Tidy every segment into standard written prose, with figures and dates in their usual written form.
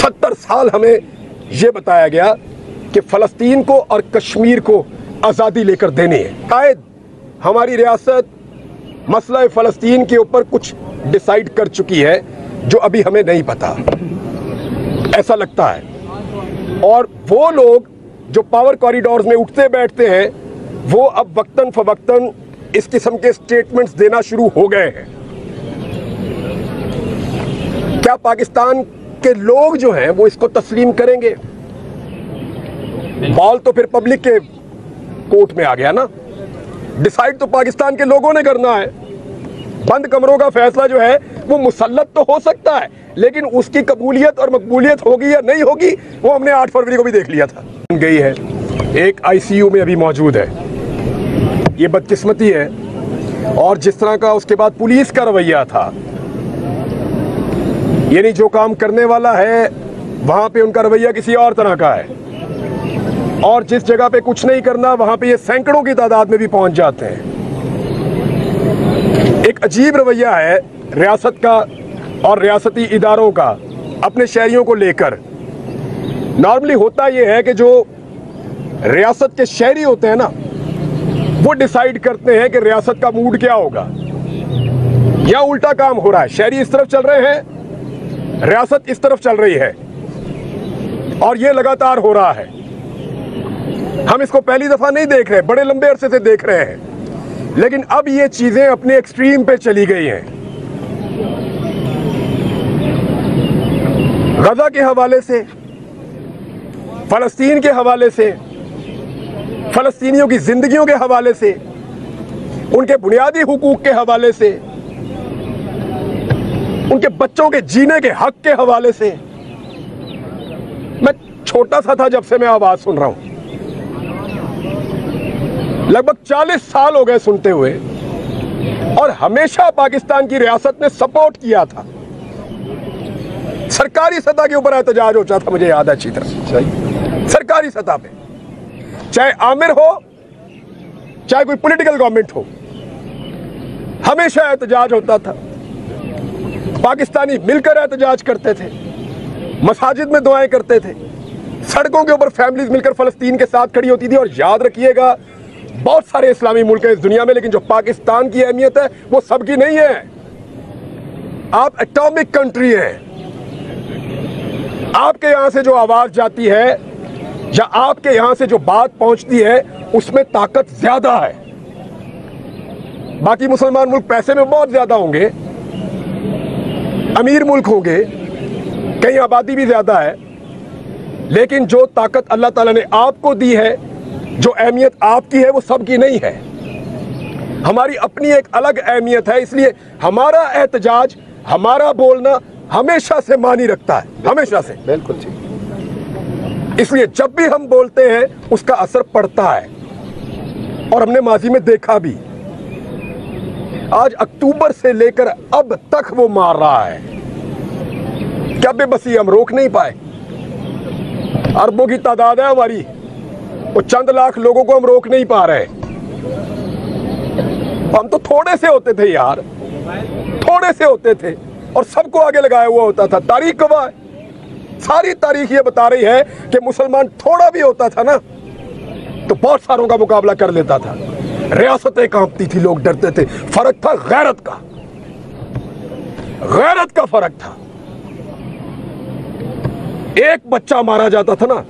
70 साल हमें ये बताया गया कि फ़लस्तीन को और कश्मीर को आज़ादी लेकर देनी है। शायद हमारी रियासत मसला फ़लस्तीन के ऊपर कुछ डिसाइड कर चुकी है जो अभी हमें नहीं पता, ऐसा लगता है। और वो लोग जो पावर कॉरिडोर्स में उठते बैठते हैं वो अब वक्तन फवक्तन इस किस्म के स्टेटमेंट्स देना शुरू हो गए हैं। क्या पाकिस्तान के लोग जो हैं वो इसको तस्लीम करेंगे? बॉल तो फिर पब्लिक के कोर्ट में आ गया ना। डिसाइड तो पाकिस्तान के लोगों ने करना है। बंद कमरों का फैसला जो है वो मुसल्लत तो हो सकता है, लेकिन उसकी कबूलियत और मकबूलियत होगी या नहीं होगी वो हमने 8 फरवरी को भी देख लिया था। गई है, एक आईसीयू में अभी मौजूद है, ये बदकिस्मती है। और जिस तरह का उसके बाद पुलिस का रवैया था, यानी जो काम करने वाला है वहां पे उनका रवैया किसी और तरह का है, और जिस जगह पे कुछ नहीं करना वहां पे ये सैकड़ों की तादाद में भी पहुंच जाते हैं। एक अजीब रवैया है रियासत का और रियासती इदारों का अपने शहरियों को लेकर। नॉर्मली होता ये है कि जो रियासत के शहरी होते हैं ना, वो डिसाइड करते हैं कि रियासत का मूड क्या होगा। या उल्टा काम हो रहा है, शहरी इस तरफ चल रहे हैं, रियासत इस तरफ चल रही है, और ये लगातार हो रहा है। हम इसको पहली दफा नहीं देख रहे, बड़े लंबे अरसे से देख रहे हैं, लेकिन अब ये चीजें अपने एक्सट्रीम पे चली गई हैं। गजा के हवाले से, फलस्तीन के हवाले से, फलस्तीनियों की जिंदगियों के हवाले से, उनके बुनियादी हुकूक के हवाले से, उनके बच्चों के जीने के हक के हवाले से। मैं छोटा सा था जब से मैं आवाज सुन रहा हूं, लगभग 40 साल हो गए सुनते हुए, और हमेशा पाकिस्तान की रियासत ने सपोर्ट किया था। सरकारी सतह के ऊपर एहतजाज होता था, मुझे याद है अच्छी तरह, सरकारी सतह पे, चाहे आमिर हो चाहे कोई पॉलिटिकल गवर्नमेंट हो, हमेशा एहतजाज होता था। पाकिस्तानी मिलकर एहतजाज करते थे, मसाजिद में दुआएं करते थे, सड़कों के ऊपर फैमिलीज मिलकर फलस्तीन के साथ खड़ी होती थी। और याद रखिएगा, बहुत सारे इस्लामी मुल्क हैं इस दुनिया में, लेकिन जो पाकिस्तान की अहमियत है वो सबकी नहीं है। आप एटॉमिक कंट्री हैं, आपके यहां से जो आवाज जाती है या आपके यहां से जो बात पहुंचती है उसमें ताकत ज्यादा है। बाकी मुसलमान मुल्क पैसे में बहुत ज्यादा होंगे, अमीर मुल्क होंगे, कहीं आबादी भी ज्यादा है, लेकिन जो ताकत अल्लाह ताला ने आपको दी है, जो अहमियत आपकी है, वो सबकी नहीं है। हमारी अपनी एक अलग अहमियत है, इसलिए हमारा एहतजाज, हमारा बोलना हमेशा से मानी रखता है, हमेशा से। बिल्कुल ठीक। इसलिए जब भी हम बोलते हैं उसका असर पड़ता है, और हमने माजी में देखा भी। आज अक्टूबर से लेकर अब तक वो मार रहा है। क्या बेबसी, हम रोक नहीं पाए? अरबों की तादाद है हमारी, वो चंद लाख लोगों को हम रोक नहीं पा रहे। हम तो थोड़े से होते थे यार, थोड़े से होते थे, और सबको आगे लगाया हुआ होता था। तारीख गवाह है, सारी तारीख ये बता रही है कि मुसलमान थोड़ा भी होता था ना तो बहुत सारों का मुकाबला कर लेता था। रियासतें कांपती थी, लोग डरते थे। फर्क था गैरत का, गैरत का फर्क था। एक बच्चा मारा जाता था ना,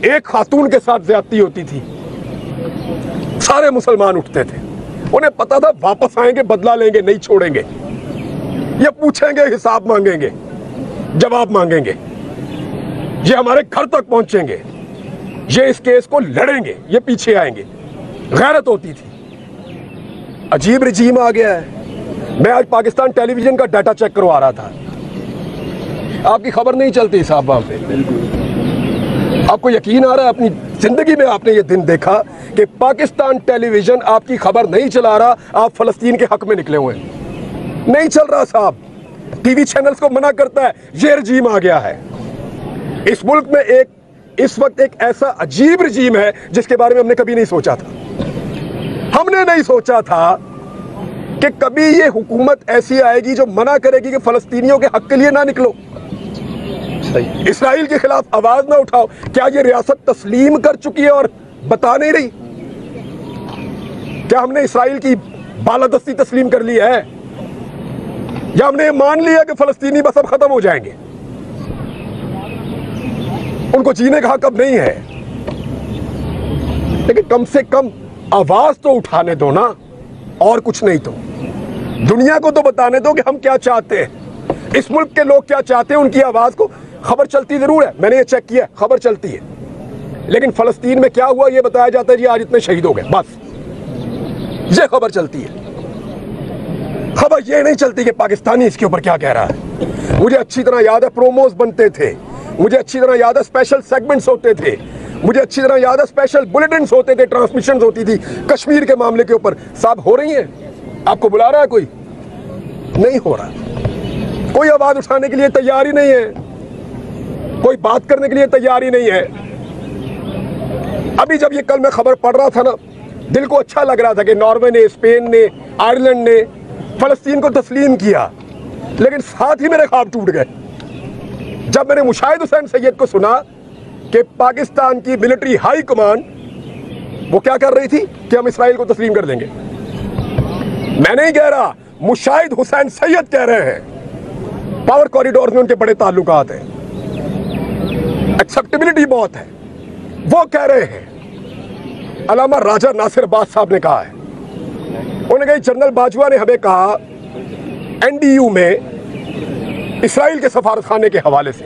एक खातून के साथ ज्यादती होती थी, सारे मुसलमान उठते थे। उन्हें पता था वापस आएंगे, बदला लेंगे, नहीं छोड़ेंगे। ये पूछेंगे, हिसाब मांगेंगे, जवाब मांगेंगे, ये हमारे घर तक पहुंचेंगे, ये इस केस को लड़ेंगे, ये पीछे आएंगे। गैरत होती थी। अजीब रजीम आ गया है। मैं आज पाकिस्तान टेलीविजन का डाटा चेक करवा रहा था, आपकी खबर नहीं चलती साहब वहां पे। आपको यकीन आ रहा है, अपनी जिंदगी में आपने ये दिन देखा कि पाकिस्तान टेलीविजन आपकी खबर नहीं चला रहा, आप फलस्तीन के हक में निकले हुए हैं? नहीं चल रहा साहब। टीवी चैनल्स को मना करता है। ये रजीम आ गया है इस मुल्क में। इस वक्त एक ऐसा अजीब रजीम है जिसके बारे में हमने कभी नहीं सोचा था। हमने नहीं सोचा था कि कभी ये हुकूमत ऐसी आएगी जो मना करेगी कि फलस्तीनियों के हक के लिए ना निकलो। اسرائیل کے خلاف آواز نہ اٹھاؤ. کیا یہ ریاست تسلیم کر چکی ہے اور بتا نہیں رہی؟ کیا ہم نے اسرائیل کی بالادستی تسلیم کر لی ہے، یا ہم نے یہ مان لیا کہ فلسطینی بس اب ختم ہو جائیں گے، ان کو جینے کا حق اب نہیں ہے؟ لیکن کم سے کم آواز تو اٹھانے دو نا، اور کچھ نہیں تو دنیا کو تو بتانے دو کہ ہم کیا چاہتے ہیں، اس ملک کے لوگ کیا چاہتے ہیں. ان کی آواز کو خبر چلتی ضرور ہے، میں نے یہ چیک کیا، خبر چلتی ہے، لیکن فلسطین میں کیا ہوا یہ بتایا جاتا ہے جی آج اتنے شہید ہو گئے، بس یہ خبر چلتی ہے. خبر یہ نہیں چلتی کہ پاکستانی اس کے اوپر کیا کہہ رہا ہے. مجھے اچھی طرح یاد ہے پروموز بنتے تھے، مجھے اچھی طرح یاد ہے اسپیشل سیگمنٹس ہوتے تھے، مجھے اچھی طرح یاد ہے اسپیشل بلیٹنز ہوتے تھے، ٹرانسمیشنز ہوتی تھی کشمیر کے معاملے کے اوپر. صاحب ہو رہی ہیں؟ آپ کو بلا رہا ہے کوئی؟ نہیں ہو رہا. کوئی آواز اٹھانے کے لیے تیار ہی نہیں ہے، کوئی بات کرنے کے لیے تیار ہی نہیں ہے. ابھی جب یہ کل میں خبر پڑھ رہا تھا نا، دل کو اچھا لگ رہا تھا کہ ناروے نے، اسپین نے، آئرلینڈ نے فلسطین کو تسلیم کیا، لیکن ساتھ ہی میرے خواب ٹوٹ گئے جب میں نے مشاہد حسین سید کو سنا کہ پاکستان کی ملٹری ہائی کمان وہ کیا کر رہی تھی کہ ہم اسرائیل کو تسلیم کر دیں گے. میں نہیں کہہ رہا، مشاہد حسین سید کہہ رہے ہیں. پاور کوریڈور میں ان کے بڑے تعلقات ہیں، ایکسیپٹیبلٹی بہت ہے، وہ کہہ رہے ہیں. علامہ راجہ ناصر باز صاحب نے کہا ہے، انہوں نے کہا جنرل باجوہ نے ہمیں کہا NDU میں اسرائیل کے سفارت خانے کے حوالے سے،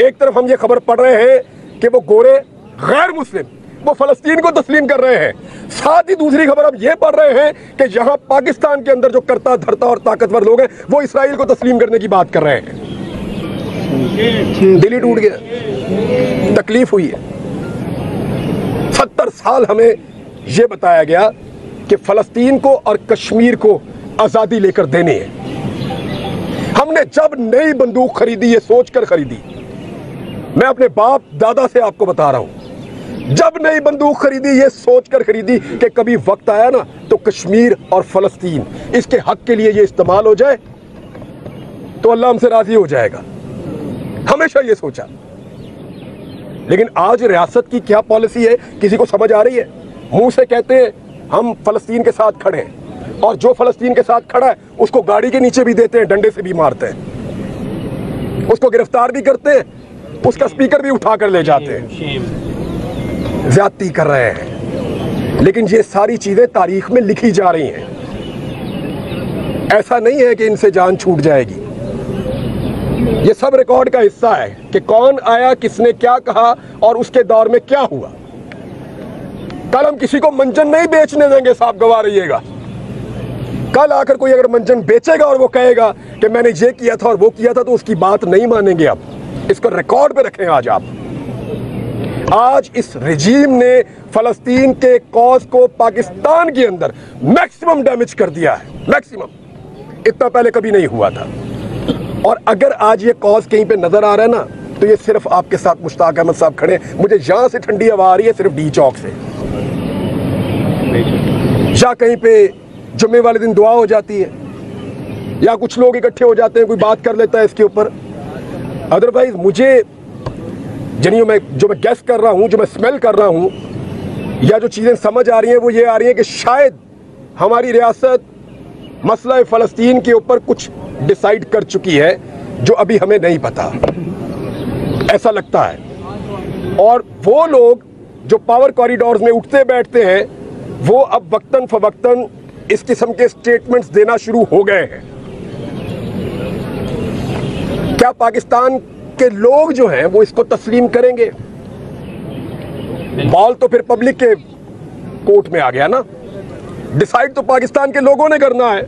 ایک طرف ہم یہ خبر پڑھ رہے ہیں کہ وہ گورے غیر مسلم وہ فلسطین کو تسلیم کر رہے ہیں، ساتھ ہی دوسری خبر ہم یہ پڑھ رہے ہیں کہ یہاں پاکستان کے اندر جو کرتا دھرتا اور طاقتور لوگ ہیں وہ اسرائیل کو تسلیم کرنے کی بات کر رہے ہیں. دل ہی ٹوٹ گیا، تکلیف ہوئی ہے. 70 سال ہمیں یہ بتایا گیا کہ فلسطین کو اور کشمیر کو آزادی لے کر دینی ہے. ہم نے جب نئی بندوق خریدی یہ سوچ کر خریدی، میں اپنے باپ دادا سے آپ کو بتا رہا ہوں، جب نئی بندوق خریدی یہ سوچ کر خریدی کہ کبھی وقت آیا نا تو کشمیر اور فلسطین اس کے حق کے لیے یہ استعمال ہو جائے تو اللہ ہم سے راضی ہو جائے گا. ہمیشہ یہ سوچا. لیکن آج ریاست کی کیا پالیسی ہے کسی کو سمجھ آ رہی ہے؟ منہ سے کہتے ہیں ہم فلسطین کے ساتھ کھڑے ہیں، اور جو فلسطین کے ساتھ کھڑا ہے اس کو گاڑی کے نیچے بھی دیتے ہیں، ڈنڈے سے بھی مارتے ہیں، اس کو گرفتار بھی کرتے ہیں، اس کا سپیکر بھی اٹھا کر لے جاتے ہیں. زیادتی کر رہے ہیں. لیکن یہ ساری چیزیں تاریخ میں لکھی جا رہی ہیں. ایسا نہیں ہے کہ ان سے جان چھوٹ جائے گی. یہ سب ریکارڈ کا حصہ ہے کہ کون آیا، کس نے کیا کہا اور اس کے دور میں کیا ہوا. کل ہم کسی کو منجن نہیں بیچنے دیں گے، صاحب گواہ رہیے گا. کل آ کر کوئی اگر منجن بیچے گا اور وہ کہے گا کہ میں نے یہ کیا تھا اور وہ کیا تھا تو اس کی بات نہیں مانیں گے. اب اس کو ریکارڈ پہ رکھیں. آج اس رجیم نے فلسطین کے کاز کو پاکستان کے اندر میکسیمم ڈیمیج کر دیا ہے، میکسیمم. اتنا پہلے کبھی نہیں ہوا تھا. اور اگر آج یہ کاز کہیں پہ نظر آ رہا ہے نا تو یہ صرف آپ کے ساتھ مشتاق احمد صاحب کھڑے ہیں. مجھے یہاں سے ٹھنڈی ہوا آ رہی ہے صرف ڈی چوک سے، یا کہیں پہ جمعے والے دن دعا ہو جاتی ہے، یا کچھ لوگ اکٹھے ہو جاتے ہیں، کوئی بات کر لیتا ہے اس کے اوپر. ادروائز مجھے جو میں گیس کر رہا ہوں، جو میں سمیل کر رہا ہوں، یا جو چیزیں سمجھ آ رہی ہیں وہ یہ آ رہی ہیں کہ شاید ہماری ریاست مسئلہ فلسطین کے اوپر کچھ ڈیسائیڈ کر چکی ہے جو ابھی ہمیں نہیں پتا، ایسا لگتا ہے. اور وہ لوگ جو پاور کوریڈورز میں اٹھتے بیٹھتے ہیں وہ اب وقتاً فوقتاً اس قسم کے سٹیٹمنٹس دینا شروع ہو گئے ہیں. کیا پاکستان کے لوگ جو ہیں وہ اس کو تسلیم کریں گے؟ بال تو پھر پبلک کے کورٹ میں آ گیا نا. ڈیسائیڈ تو پاکستان کے لوگوں نے کرنا ہے.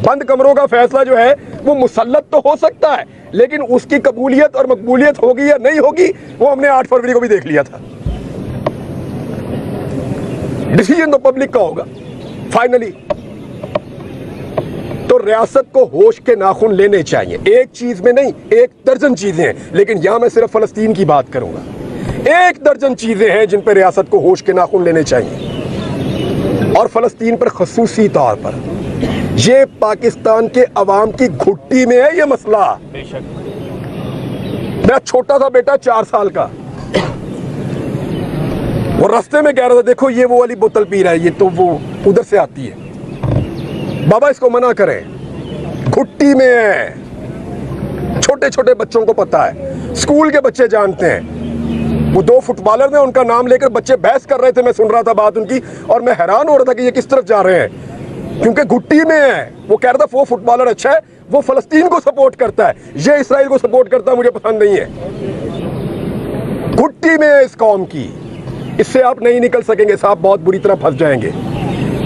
بند کمروں کا فیصلہ جو ہے وہ مسلط تو ہو سکتا ہے، لیکن اس کی قبولیت اور مقبولیت ہوگی یا نہیں ہوگی وہ ہم نے 8 فروری کو بھی دیکھ لیا تھا. ڈیسیژن تو پبلک کا ہوگا فائنلی. تو ریاست کو ہوش کے ناخن لینے چاہیے. ایک چیز میں نہیں، 1 درجن چیزیں ہیں، لیکن یہاں میں صرف فلسطین کی بات کروں گا. 1 درجن چیزیں ہیں جن پہ ریاست کو ہوش کے ناخن لینے چاہیے، اور فلسطین پر خصوصی طور پر. یہ پاکستان کے عوام کی گھٹی میں ہے یہ مسئلہ. मेरा छोटा सा बेटा 4 साल का, वो रास्ते में कह रहा था देखो ये वो वाली बोतल पी रहा है, ये तो वो उधर से आती है, बाबा इसको मना करें, घुट्टी में है। छोटे छोटे बच्चों को पता है, स्कूल के बच्चे जानते हैं। वो 2 फुटबॉलर ने उनका नाम लेकर बच्चे बहस कर रहे थे, मैं सुन रहा था बात उनकी, और मैं हैरान हो रहा था कि ये किस तरफ जा रहे हैं, क्योंकि घुट्टी में है। वो कह रहा था वो फुटबॉलर अच्छा है, वो फलस्तीन को सपोर्ट करता है, ये इसराइल को सपोर्ट करता है, मुझे पसंद नहीं है। घुट्टी में है इस कौम की, इससे आप नहीं निकल सकेंगे साहब, बहुत बुरी तरह फंस जाएंगे।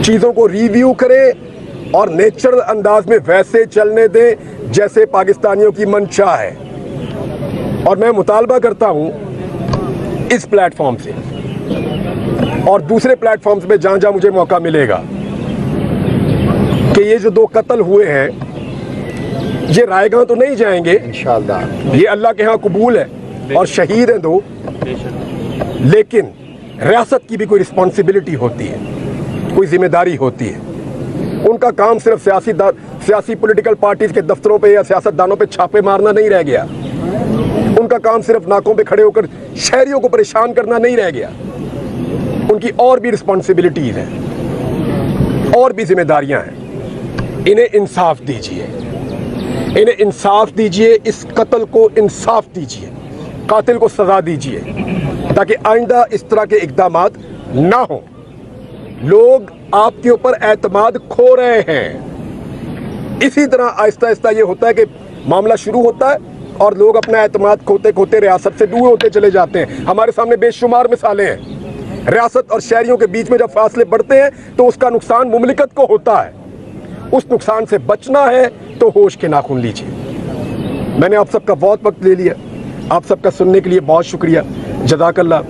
चीज़ों को रिव्यू करें और नेचुरल अंदाज में वैसे चलने दें जैसे पाकिस्तानियों की मंशा है। और मैं मुतालबा करता हूं इस प्लेटफॉर्म से और दूसरे प्लेटफॉर्म्स में जहां जहां मुझे मौका मिलेगा कि ये जो 2 कत्ल हुए हैं ये रायगां तो नहीं जाएंगे इंशाअल्लाह, ये अल्लाह के यहाँ कबूल है और शहीद हैं 2, लेकिन रियासत की भी कोई रिस्पॉन्सिबिलिटी होती है, कोई जिम्मेदारी होती है। उनका काम सिर्फ सियासी पॉलिटिकल पार्टीज के दफ्तरों पे या सियासतदानों पे छापे मारना नहीं रह गया, उनका काम सिर्फ नाकों पे खड़े होकर शहरियों को परेशान करना नहीं रह गया। उनकी और भी रिस्पॉन्सिबिलिटीज हैं और भी जिम्मेदारियां हैं। इन्हें इंसाफ दीजिए, इन्हें इंसाफ दीजिए, इस कत्ल को इंसाफ दीजिए, कातिल को सजा दीजिए, ताकि आइंदा इस तरह के इक़दामात ना हो। लोग आपके ऊपर एतमाद खो रहे हैं। इसी तरह आहिस्ता आहिस्ता ये होता है कि मामला शुरू होता है और लोग अपना एतमाद खोते खोते रियासत से दूर होते चले जाते हैं। हमारे सामने बेशुमार मिसालें हैं। रियासत और शहरियों के बीच में जब फासले बढ़ते हैं तो उसका नुकसान मुमलिकत को होता है। उस नुकसान से बचना है तो होश के नाखून लीजिए। मैंने आप सबका बहुत वक्त ले लिया, आप सबका सुनने के लिए बहुत शुक्रिया। जज़ाकल्लाह।